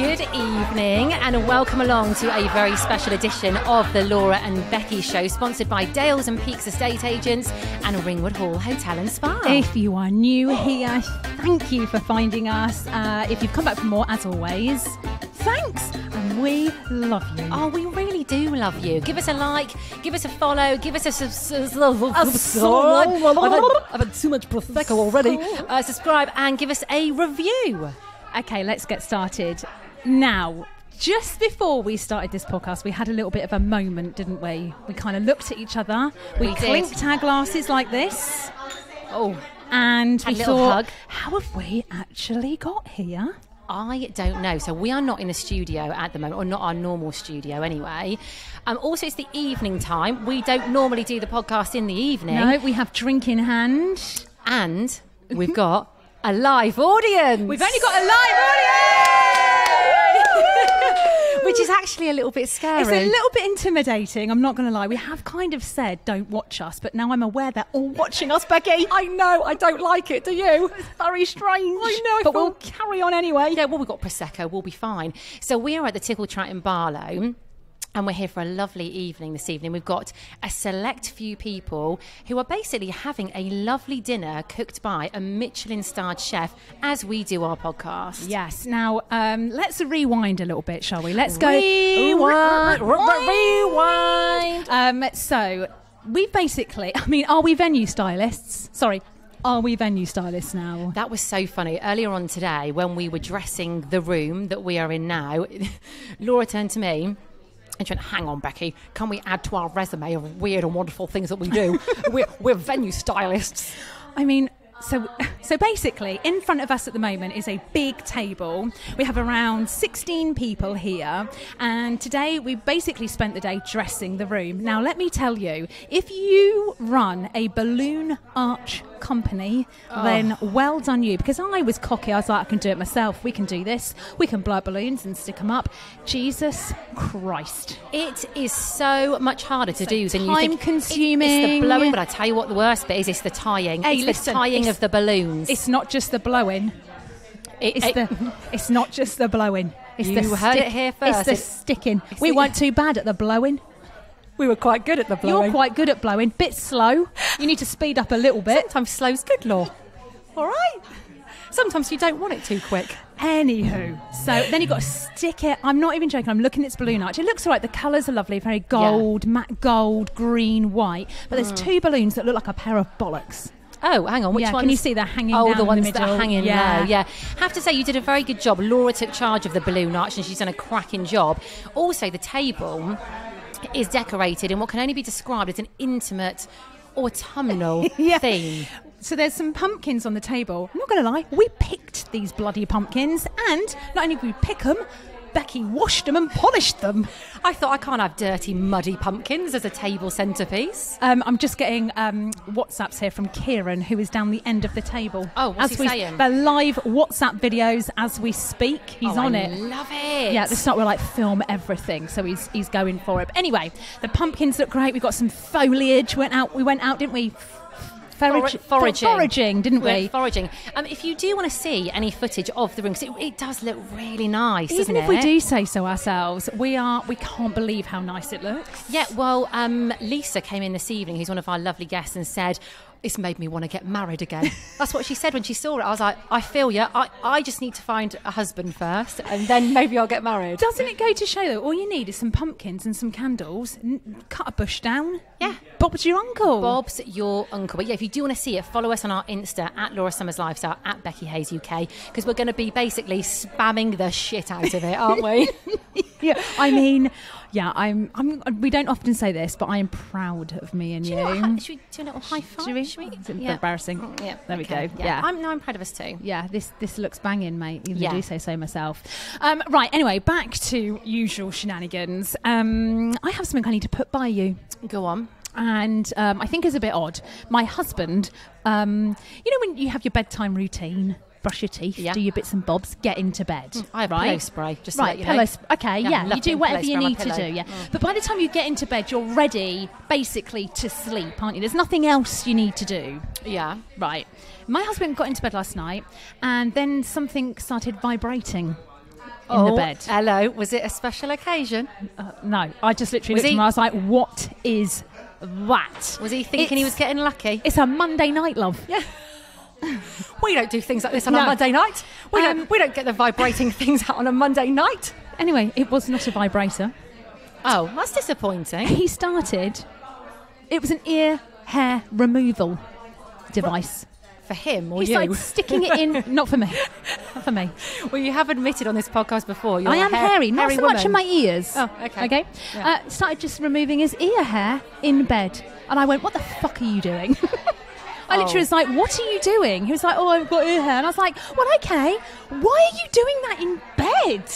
Good evening and welcome along to a very special edition of the Laura and Becky Show, sponsored by Dales and Peaks Estate Agents and Ringwood Hall Hotel and Spa. If you are new here, thank you for finding us. If you've come back for more, as always, thanks, and we love you. Oh, we really do love you. Give us a like, give us a follow, give us a subscribe. I've had too much Prosecco already. Subscribe and give us a review. Okay, let's get started. Now, just before we started this podcast, we had a little bit of a moment, didn't we? We kind of looked at each other. We clinked our glasses like this. Oh, and we thought, hug. How have we actually got here? I don't know. So we are not in a studio at the moment, or not our normal studio anyway. Also, it's the evening time. We don't normally do the podcast in the evening. No, we have drink in hand. And we've got a live audience. We've only got a live audience! Which is actually a little bit scary. It's a little bit intimidating, I'm not going to lie. We have kind of said, don't watch us, but now I'm aware they're all watching us, Becky. I know, I don't like it, do you? It's very strange. I know. But we'll carry on anyway. Yeah, well, we've got Prosecco, we'll be fine. So we are at the Tickled Trout in Barlow. And we're here for a lovely evening this evening. We've got a select few people who are basically having a lovely dinner cooked by a Michelin-starred chef as we do our podcast. Yes. Now, let's rewind a little bit, shall we? Let's go. Rewind. So, we basically, are we venue stylists? Sorry. Are we venue stylists now? That was so funny. Earlier on today, when we were dressing the room that we are in now, Laura turned to me and she went, hang on, Becky, can we add to our resume of weird and wonderful things that we do? we're venue stylists. I mean, so basically, in front of us at the moment is a big table. We have around 16 people here. And today we basically spent the day dressing the room. Now, let me tell you, if you run a balloon arch company, then well done you. Because I was cocky. I was like, I can do it myself. We can do this. We can blow up balloons and stick them up. Jesus Christ. It is so much harder to do than you think. Time-consuming. It's the blowing, but I tell you what the worst bit is, it's the tying. Hey, it's listen, the tying of the balloons. It's not just the blowing. It's not just the blowing. It's you heard it here first. It's the sticking. We weren't too bad at the blowing. We were quite good at the blowing. You're quite good at blowing. Bit slow. You need to speed up a little bit. Sometimes slow's good, Law. All right. Sometimes you don't want it too quick. Anywho, so then you've got to stick it. I'm not even joking. I'm looking at its balloon arch. It looks all right. The colours are lovely. Very gold, matte gold, green, white. But there's two balloons that look like a pair of bollocks. Oh, hang on. Which ones? Can you see they're hanging down the ones in the middle? that are hanging low. Yeah. Have to say you did a very good job. Laura took charge of the balloon arch and she's done a cracking job. Also, the table is decorated in what can only be described as an intimate autumnal theme. So there's some pumpkins on the table. I'm not going to lie, we picked these bloody pumpkins, and not only did we pick them, Becky washed them and polished them. I thought I can't have dirty, muddy pumpkins as a table centrepiece. I'm just getting WhatsApps here from Kieron, who is down the end of the table. Oh, what's he saying? They're live WhatsApp videos as we speak. He's on it. I love it. Yeah, this not we're like film everything, so he's going for it. But anyway, the pumpkins look great. We've got some foliage. We went out, didn't we? Foraging, didn't we? Foraging. If you do want to see any footage of the room, because it does look really nice, even if we do say so ourselves, we can't believe how nice it looks. Yeah, well, Lisa came in this evening, who's one of our lovely guests, and said, it's made me want to get married again. That's what she said when she saw it. I was like, I feel you. I just need to find a husband first, and then maybe I'll get married. Doesn't it go to show, though, all you need is some pumpkins and some candles, cut a bush down. Yeah. Bob's your uncle. Bob's your uncle. But yeah, if you do want to see it, follow us on our Insta, at Laura Summers Lifestyle, at beckyhayesuk, because we're going to be basically spamming the shit out of it, aren't we? Yeah, I mean... Yeah, we don't often say this, but I am proud of me and you. Should we do a little high five? Should we? It's embarrassing. Yeah. There we go. Yeah. I'm proud of us too. Yeah, this looks banging, mate. Even I do say so myself. Right, anyway, back to usual shenanigans. I have something I need to put by you. Go on. And I think is a bit odd. My husband, you know when you have your bedtime routine? Brush your teeth, do your bits and bobs, get into bed. I have pillow spray, just to let you know. Pillow okay, you do whatever you need to do, But by the time you get into bed, you're ready, basically, to sleep, aren't you? There's nothing else you need to do. Yeah. Right. My husband got into bed last night, and then something started vibrating. in the bed. Hello. Was it a special occasion? No, I just literally looked at him and I was like, what is that? Was he thinking he was getting lucky? It's a Monday night, love. Yeah. We don't do things like this on a Monday night. We don't get the vibrating things out on a Monday night. Anyway, it was not a vibrator. Oh, that's disappointing. He started... It was an ear hair removal device. For him or he you? He started sticking it in... Not for me. Not for me. Well, you have admitted on this podcast before. I am hairy. Not so woman. much in my ears. Oh, okay. Okay? Yeah. Started just removing his ear hair in bed. And I went, what the fuck are you doing? I literally was like, what are you doing? He was like, oh, I've got ear hair. And I was like, well, okay. Why are you doing that in bed?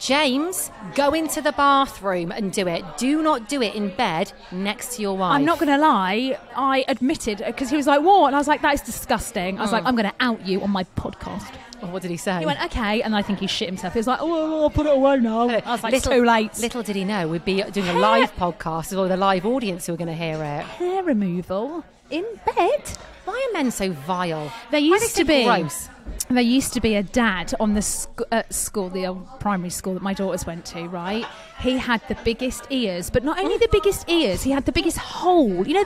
James, go into the bathroom and do it. Do not do it in bed next to your wife. I'm not going to lie. I admitted, because he was like, what? And I was like, that is disgusting. I was like, I'm going to out you on my podcast. Oh, what did he say? He went, okay. And I think he shit himself. He was like, oh, I'll put it away now. I was like, it's too late. Little did he know we'd be doing a live podcast with all the live audience who are going to hear it. Hair removal in bed? Why are men so vile? There used to be... Gross. There used to be a dad on the school, the old primary school that my daughters went to, right? He had the biggest ears, but not only the biggest ears, he had the biggest hole. You know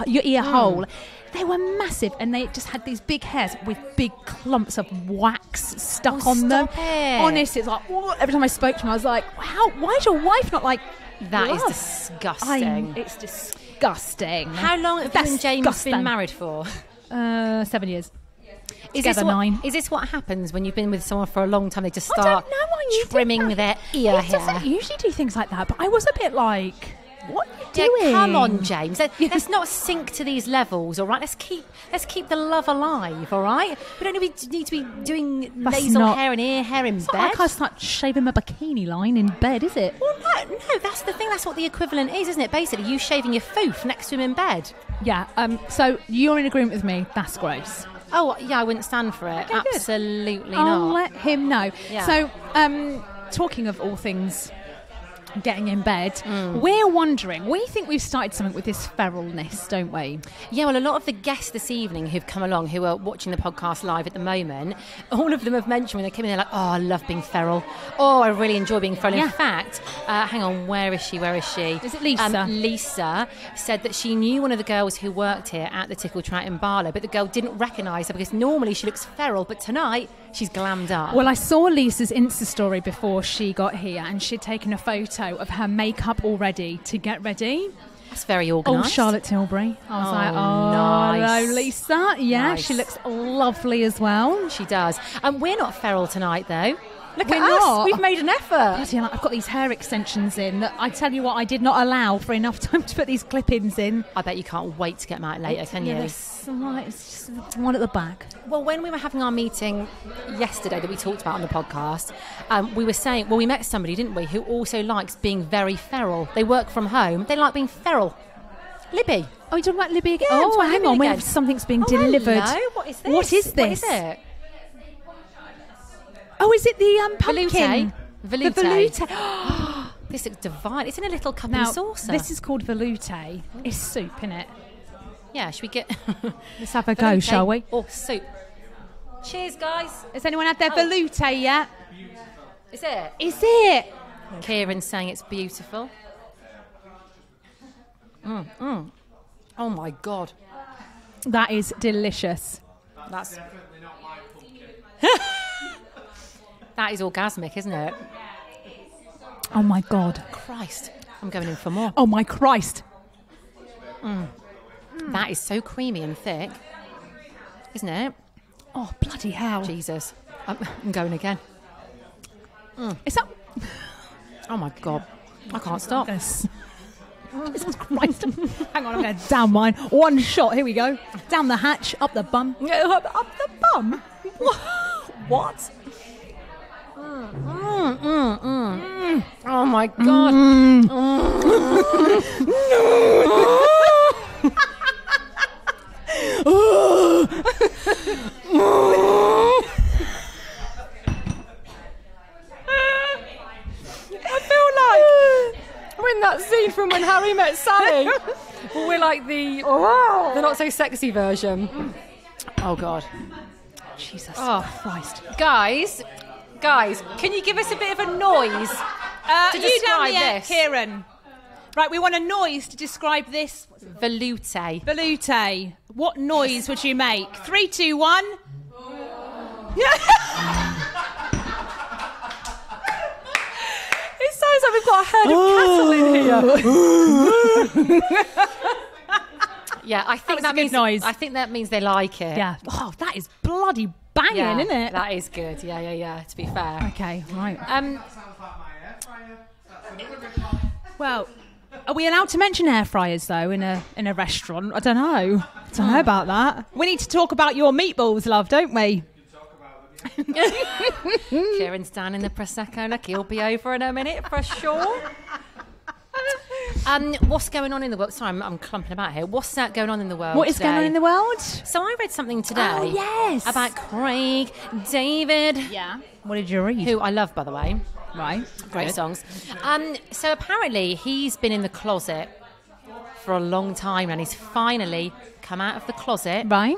your ear hole? They were massive, and they just had these big hairs with big clumps of wax stuck on them. Honestly, it's like, every time I spoke to him, I was like, wow, why is your wife not like... That is disgusting. It's disgusting. How long have you and James been married for? 7 years. Is this what happens when you've been with someone for a long time? They just start trimming their ear hair. He doesn't usually do things like that, but I was a bit like, what are you doing? Come on, James. Let's not sink to these levels, all right? Let's keep the love alive, all right? We don't need to be doing nasal hair and ear hair in bed. It's not like I start shaving my bikini line in bed, is it? Well, no, that's the thing. That's what the equivalent is, isn't it? Basically, you shaving your foof next to him in bed. Yeah, so you're in agreement with me. That's gross. Oh, yeah, I wouldn't stand for it. Okay, absolutely not. I'll let him know. Yeah. So, talking of all things getting in bed, we're wondering, we think we've started something with this feralness, don't we? Yeah, well, a lot of the guests this evening who've come along, who are watching the podcast live at the moment, all of them have mentioned when they came in, they're like, oh, I love being feral. Oh, I really enjoy being feral. Yeah. In fact, hang on, where is she? Is it Lisa? Lisa said that she knew one of the girls who worked here at the Tickled Trout in Barlow, but the girl didn't recognise her because normally she looks feral, but tonight she's glammed up. Well, I saw Lisa's Insta story before she got here, and she'd taken a photo of her makeup already to get ready. That's very organised. Oh, Charlotte Tilbury. I was like, nice. hello, Lisa. Yeah, nice. She looks lovely as well. She does. We're not feral tonight, though. Look at us. We've made an effort. Yeah, I've got these hair extensions in that I tell you what, I did not allow for enough time to put these clip-ins in. I bet you can't wait to get them out later, can you? It's just one at the back. Well, when we were having our meeting yesterday that we talked about on the podcast, we were saying, we met somebody, didn't we, who also likes being very feral. They work from home. They like being feral. Libby. Oh, you're talking about Libby again? Yeah, oh, hang on. When something's being delivered. Hello. What is this? What is this? What is it? Oh, is it the pumpkin? Veloute. The veloute. This looks divine. It's in a little cup now, and saucer. This is called veloute. It's soup, innit? Yeah, should we get... Let's have a go, shall we? Or soup. Cheers, guys. Has anyone had their veloute yet? Is it? Is it? Kieran's saying it's beautiful. Oh, my God. That is delicious. That's... That is orgasmic, isn't it? Oh, my God. Christ. I'm going in for more. Oh, my Christ. That is so creamy and thick, isn't it? Oh, bloody hell. Jesus. I'm going again. Is that... Oh, my God. I can't stop. Jesus Christ. Hang on, I'm going to down mine. One shot. Here we go. Down the hatch, up the bum. Up the bum? What? Oh, my God. I feel like we're in that scene from When Harry Met Sally. We're like the not so sexy version. Oh, God. Jesus Christ. Christ. Guys, Guys, can you give us a bit of a noise to you down describe here, this? Kieran. Right, we want a noise to describe this. Veloute. Veloute. What noise would you make? 3, 2, 1. It sounds like we've got a herd of cattle in here. Yeah, I think that means noise. I think that means they like it. Yeah. Oh, that is bloody banging, isn't it? That is good. Yeah. To be fair. Okay, right. Well, are we allowed to mention air fryers though in a restaurant? I don't know. About that. We need to talk about your meatballs, love, don't we? Kieran's down in the Prosecco. Look, he'll be over in a minute for sure. What's going on in the world? Sorry, I'm clumping about here. What's going on in the world What is today? going on in the world? So I read something today. Oh, yes. About Craig David. Yeah. What did you read? Who I love, by the way. Right. Great songs. So apparently he's been in the closet for a long time and he's finally come out of the closet Right.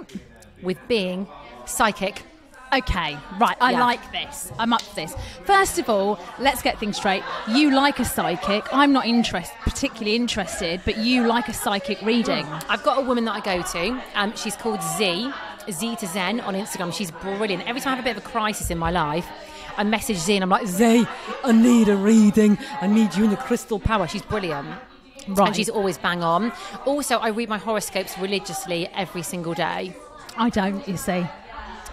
with being psychic. Okay, right, I Yeah. like this. I'm up for this. First of all, let's get things straight. You like a psychic. I'm not particularly interested, but you like a psychic reading. I've got a woman that I go to. She's called Z to Zen on Instagram. She's brilliant. Every time I have a bit of a crisis in my life, I message Z and I'm like, Z, I need a reading. I need you in the crystal power. She's brilliant. Right. And she's always bang on. Also, I read my horoscopes religiously every single day. I don't, you see.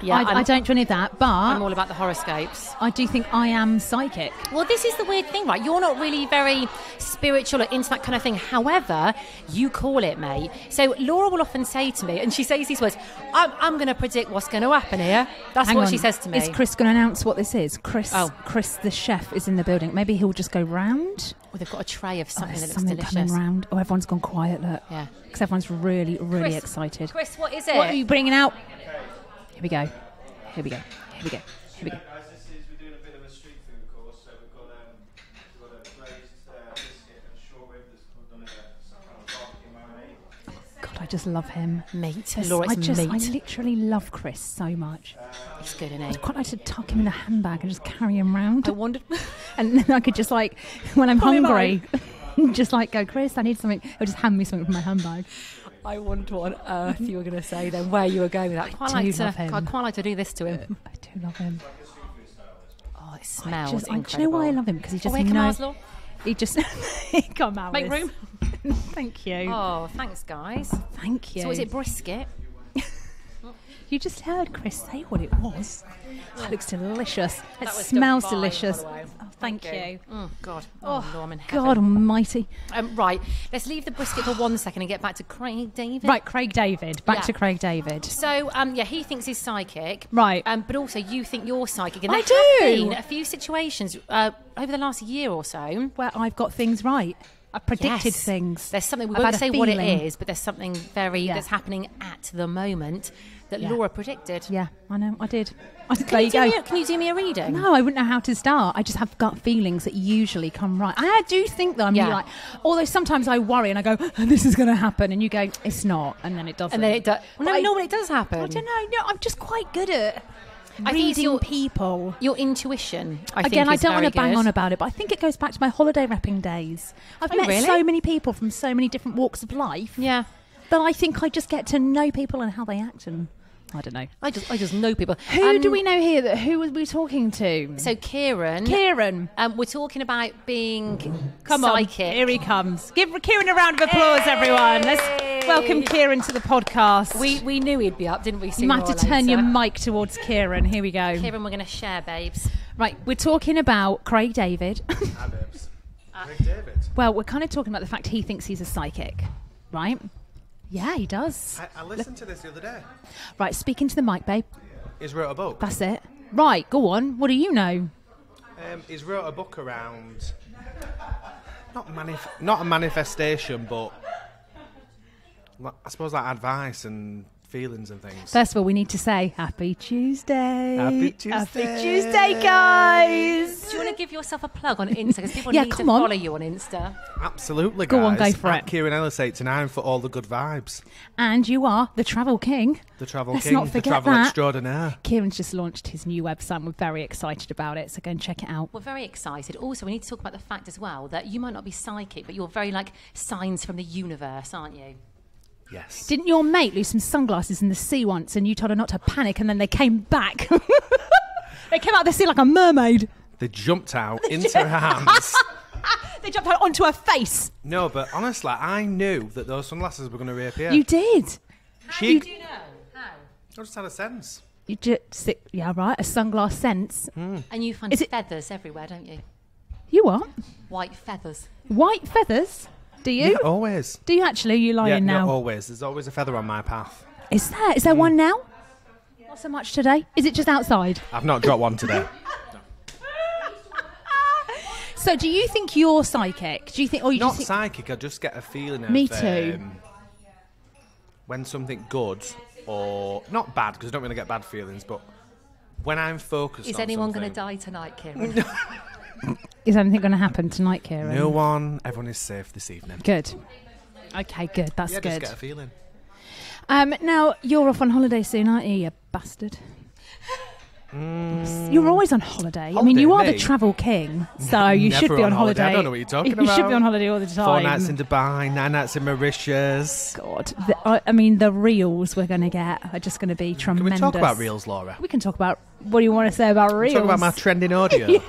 Yeah, I don't do any of that, but I'm all about the horoscopes. I do think I am psychic. Well, this is the weird thing, right? You're not really very spiritual or into that kind of thing. However, you call it, mate. So Laura will often say to me, and she says these words, I'm going to predict what's going to happen here. That's Hang what on. she says to me. Is Chris going to announce what this is? Chris, Oh. Chris, the chef, is in the building. Maybe he'll just go round. Oh, they've got a tray of something that There's looks something delicious. coming round. Oh, everyone's gone quiet, look. Yeah. Because everyone's really, really Chris, excited. Chris, what is it? What are you bringing out? Here we go. Here we go. Here we go. Here we go. Guys, we're doing a bit of a street food course, so we've got a glazed biscuit and shortbread that's done in some kind of barbecue marinade. God, I just love him. Mate. Yes, Laura, I it's I meat. literally love Chris so much. It's good, isn't I'd it? quite like to tuck him in a handbag and just carry him round. I wondered. And then I could just like, when I'm Pull him hungry, just like go, Chris, I need something. He'll just hand me something from my handbag. I wondered what on earth you were going to say then, where you were going with that. I'd quite like to do this to him. I do love him. Oh, it smells Do you incredible. know why I love him? Because he just Where can knows. Maslow? He just come out. Make room. Thank you. Oh, thanks, guys. Thank you. So is it brisket? You just heard Chris say what it was. Oh, it looks delicious. It was smells divine, delicious. by the way. Oh, thank you. Oh, God. Oh, Norman heaven. God almighty. Right, let's leave the brisket for 1 second and get back to Craig David. Right, Craig David. Back Yeah. to Craig David. So, he thinks he's psychic. Right. But also you think you're psychic. And I there have do. been a few situations over the last year or so. Where I've got things right. I predicted Yes. things. There's something, we I've won't had a say what it feeling. is, but there's something that's happening at the moment that Yeah. Laura predicted. Yeah, I know. I did. There you go. Can you do me a reading? No, I wouldn't know how to start. I just have gut feelings that usually come right. I do think that I'm really like, although sometimes I worry and I go, this is going to happen, and you go, it's not, and then it doesn't. And then it does. But No, normally it does happen. I don't know. No, I'm just quite good at I think it's reading people. Your intuition, I Again, think, I is don't want very to bang good. on about it, but I think it goes back to my holiday repping days. I've met really? so many people from so many different walks of life Yeah. that I think I just get to know people and how they act, and I don't know. I just know people. Who do we know here? Who were we talking to? So Kieran. Kieran. We're talking about being Come psychic. on, here he comes. Give Kieran a round of applause, everyone. Let's welcome Kieran to the podcast. We knew he'd be up, didn't we? You might have to turn your mic towards Kieran. Here we go. Kieran, we're going to share, babes. Right, we're talking about Craig David. Hi, babes. Craig David. Well, we're kind of talking about the fact he thinks he's a psychic, right? Yeah, he does. I listened to this the other day. Right, speaking to the mic, babe. He's wrote a book. That's it. Right, go on. What do you know? He's wrote a book around not a manifestation, but I suppose like advice and feelings and things. First of all, we need to say Happy Tuesday. Happy Tuesday. Happy Tuesday, guys. Do you want to give yourself a plug on Insta? Because people Yeah, need to come on. follow you on Insta. Absolutely, Go guys. on, go for At it. Kieron and Lisa 89 for all the good vibes. And you are the Travel King. The Travel Let's King, not the forget Travel that. Extraordinaire. Kieran's just launched his new website. We're very excited about it, so go and check it out. We're very excited. Also, we need to talk about the fact as well that you might not be psychic, but you're very like signs from the universe, aren't you? Yes. Didn't your mate lose some sunglasses in the sea once and you told her not to panic and then they came back? They came out of the sea like a mermaid. They jumped out into her hands. They jumped out onto her face. No, but honestly, I knew that those sunglasses were going to reappear. You did. She, Do you know? How? I just had a sense. You just, yeah, right, a sunglass sense. And you find Is it- feathers everywhere, don't you? You what? White feathers. White feathers? Do you? Yeah, always. Do you actually? You lying Yeah, now? not always. There's always a feather on my path. Is there? Is there one now? Not so much today. Is it just outside? I've not dropped one today. So, do you think you're psychic? Do you think, or you Not just think, psychic, I just get a feeling of... Me too. When something good, or... Not bad, because I don't really get bad feelings, but when I'm focused Is on anyone something... going to die tonight, Kieran? is anything going to happen tonight, Kieran? No one. Everyone is safe this evening. Good. Okay, good. That's Yeah, good. just get a feeling. Now you're off on holiday soon, aren't you, you bastard? You're always on holiday. I mean, you are Holiday, the me? travel king, so you should Never be on on holiday. holiday. I don't know what you're talking You should about. be on holiday all the time. 4 nights in Dubai, 9 nights in Mauritius. God, I mean, the reels we're going to get are just going to be Can tremendous. we talk about reels, Laura? We can talk about. What do you want to say about reels? Talk about my trending audio.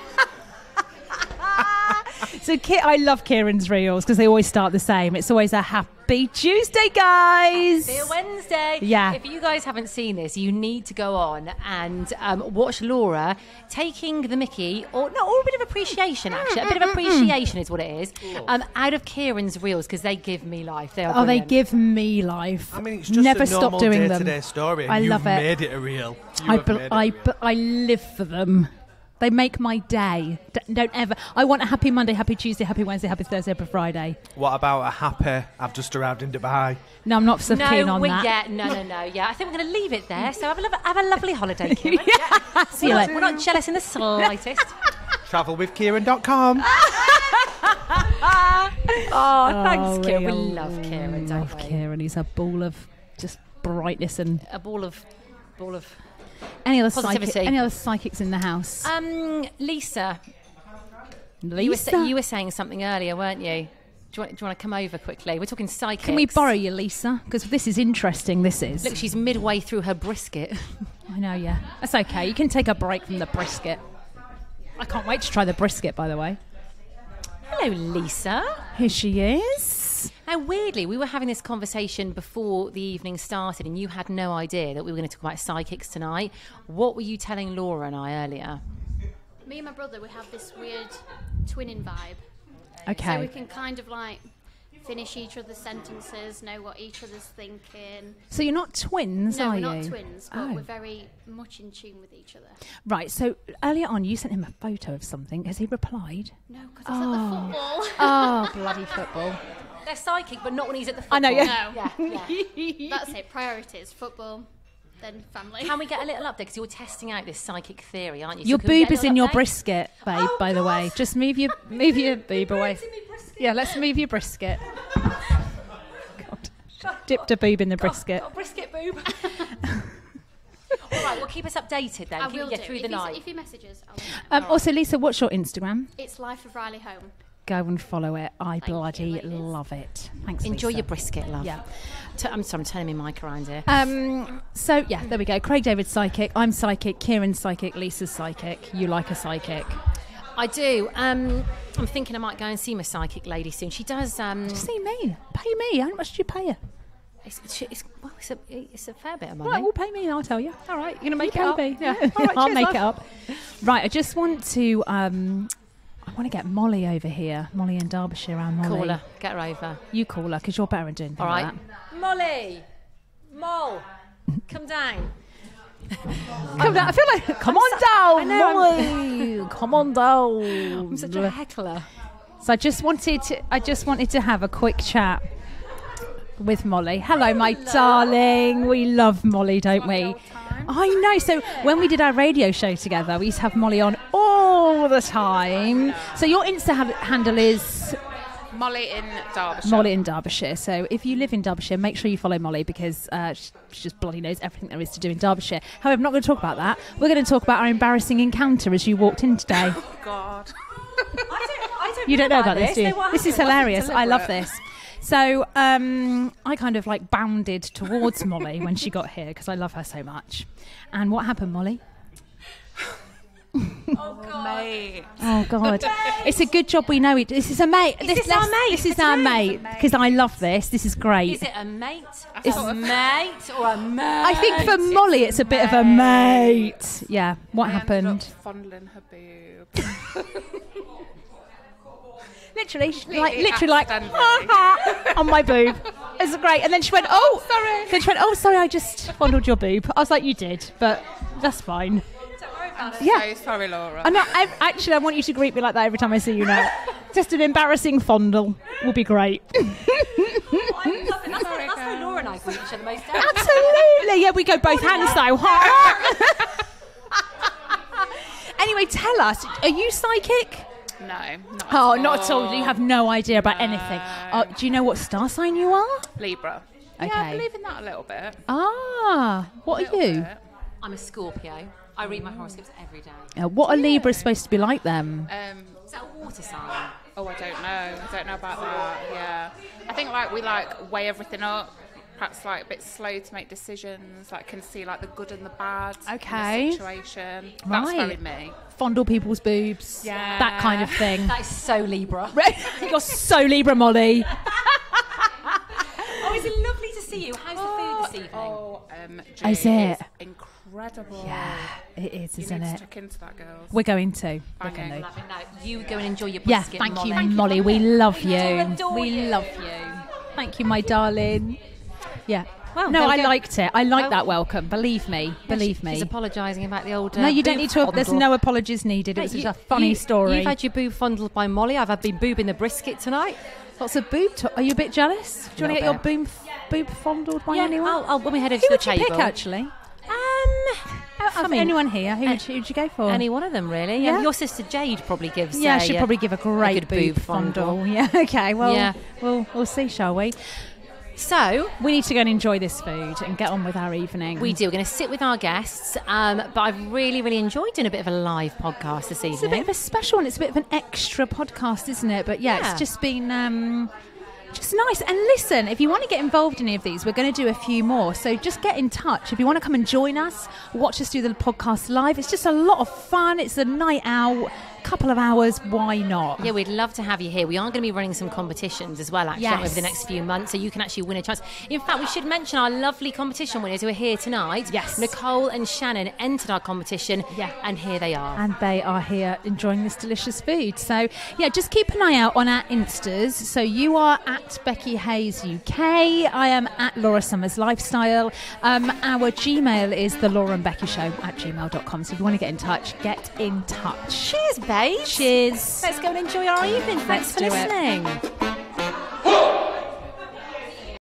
So, I love Kieran's reels because they always start the same. It's always a Happy Tuesday, guys. See you Wednesday. Yeah. If you guys haven't seen this, you need to go on and watch Laura taking the mickey, or a bit of appreciation, actually. A bit of appreciation is what it is, out of Kieran's reels, because they give me life. They are Oh, they brilliant. give me life. I mean, it's just Never a stop normal doing them. day-to-day story. And I you've love it. made it a reel. I live for them. They make my day. Don't ever. I want a happy Monday, happy Tuesday, happy Wednesday, happy Thursday, happy Friday. What about a happy, I've just arrived in Dubai? No, I'm not so keen on that. No. Yeah, I think we're going to leave it there. So have a lovely holiday, Kieran. See you later. We're not jealous in the slightest. Travelwithkieran.com. Oh, thanks, Kieran. We we love Kieran, don't love we? Kieran. He's a ball of just brightness and A ball of. any other Positivity. any other psychics in the house. Lisa, Lisa, you were saying something earlier, weren't you? Do you want to come over quickly? We're talking psychics. can we borrow you, Lisa? Because this is interesting. This is. Look, she's midway through her brisket. I know, yeah. That's okay. You can take a break from the brisket. I can't wait to try the brisket, by the way. Hello, Lisa. Here she is. Now, weirdly, we were having this conversation before the evening started, and you had no idea that we were going to talk about psychics tonight. What were you telling Laura and I earlier? Me and my brother, we have this weird twinning vibe. Okay. So we can kind of like finish each other's sentences, know what each other's thinking. So you're not twins, No, are we're you? not twins, but Oh. we're very much in tune with each other. Right, so earlier on you sent him a photo of something. Has he replied? No, because he's at the football. Oh, bloody football. They're psychic, but not when he's at the football. I know, yeah. No, Yeah. that's it. Priorities: football, then family. Can we get a little update? Because you're testing out this psychic theory, aren't you? So Your can we get boob a is little in your update? brisket, babe, Oh, by the way. God. Just move your boob away. Yeah, let's move your brisket. God. Dipped a boob in the brisket. Oh, brisket boob. All right, well, keep us updated then. I Keep will get do. through If the he- night. If he messages, I'll. Also, Lisa, what's your Instagram? It's Life of Riley Home. Go and follow it. I you, bloody ladies. love it. Thanks, Enjoy Lisa. your brisket, love. Yeah. I'm sorry, I'm turning my mic around here. So, yeah, there we go. Craig David's psychic. I'm psychic. Kieran's psychic. Lisa's psychic. You like a psychic. I do. I'm thinking I might go and see my psychic lady soon. She does. See me. Pay me. How much do you pay her? It's a fair bit of money. Right, well, pay me and I'll tell you. All right, you're gonna make You it up. pay me. Yeah. All right, I'll cheers, make love. it up. Right, I just want to... I want to get Molly over here. Molly in Derbyshire. Around Molly. Call her. Get her over. You call her, because you're better at doing things All right. like that. Molly. Mole. Come down. Come down. I feel like... Come on down, Molly. Come on down. I'm such a heckler. So I just wanted to have a quick chat with Molly. Hello, my darling. We love Molly, don't we? I know. So when we did our radio show together, we used to have Molly on all the time. So your Insta handle is Molly in Derbyshire. Molly in Derbyshire. So if you live in Derbyshire, make sure you follow Molly because she just bloody knows everything there is to do in Derbyshire. However, I'm not going to talk about that. We're going to talk about our embarrassing encounter as you walked in today. Oh, God. I don't You don't know about this, do you? No, what This is happened? hilarious. I love this. So I kind of like bounded towards Molly when she got here because I love her so much. And what happened, Molly? Oh, mate. Oh, God. It's a good job we know it. This is a mate. This is our mate. This is our mate because I love this. This is great. Is it a mate? It's a mate or a mate? I think for Molly it's a bit of a mate. Yeah. What I happened? ended up fondling her boob. Literally accidentally. on my boob. It's great. And then she went, oh, sorry. Then she went, oh, sorry, I just fondled your boob. I was like, you did, but that's fine. Yeah. So sorry, Laura. I'm not, actually, I want you to greet me like that every time I see you now. Just an embarrassing fondle will be great. That's how Laura and I greet each other most days. Absolutely. Yeah, we go both hands though. Anyway, tell us, are you psychic? No, not Oh, at not at all. You have no idea about anything. Do you know what star sign you are? Libra. Okay. Yeah, I believe in that a little bit. Ah, what are you? Bit. I'm a Scorpio. I read my horoscopes every day. What are Libras supposed to be like then? Is that a water sign? Oh, I don't know. I don't know about that. Yeah. I think like we like weigh everything up. Perhaps like a bit slow to make decisions. Like can see like the good and the bad Okay. in a situation. That's Right. very me. Fondle people's boobs. Yeah. That kind of thing. That is so Libra. You're so Libra, Molly. Oh, is it lovely to see you? How's the food this evening? Oh, Is it? Incredible. Yeah, it is, You isn't need it? to check into that, girls. We're going to. We're Banging. going to. Lovely. No, you go and enjoy your Yeah, brisket, thank you, Molly. Molly. We love you. adore We you. love you. Thank you, my darling. Yeah. Well, no, there we I go. liked it. I like Well- that welcome. Believe me. Believe me. She's apologising about the old. No, you don't boob need to. There's fondle. no apologies needed. It was just a funny story. You've had your boob fondled by Molly. I've had been boobing the brisket tonight. Lots of boob. Are you a bit jealous? Do you want to get Little your boob fondled by anyone? I'll when we head over Who to would the you table. pick, actually? Out of anyone here, who'd you go for? Any one of them, really. Yeah. Your sister Jade probably gives. Yeah, a, she'd probably give a great good boob fondle. Yeah, okay. Well, Yeah. we'll see, shall we? So We need to go and enjoy this food and get on with our evening. we do. We're going to sit with our guests, but I've really, really enjoyed doing a bit of a live podcast this evening. It's a bit of a special one. It's a bit of an extra podcast, isn't it? But yeah. Yeah. It's just been just nice. And listen, if you want to get involved in any of these, we're going to do a few more. So just get in touch. If you want to come and join us, watch us do the podcast live. It's just a lot of fun. It's a night out, couple of hours. Why not? Yeah, we'd love to have you here. We are going to be running some competitions as well, actually, Yes. over the next few months, so you can actually win a chance. In fact, we should mention our lovely competition winners who are here tonight. Yes. Nicole and Shannon entered our competition, Yeah. and here they are. And they are here enjoying this delicious food. So, yeah, just keep an eye out on our Instas. So you are at Becky Hayes UK. I am at Laura Summers Lifestyle. Our Gmail is thelauraandbeckyshow@gmail.com. So if you want to get in touch, get in touch. Cheers, babe. Cheers. Let's go and enjoy our evening. Thanks Let's for do it. listening.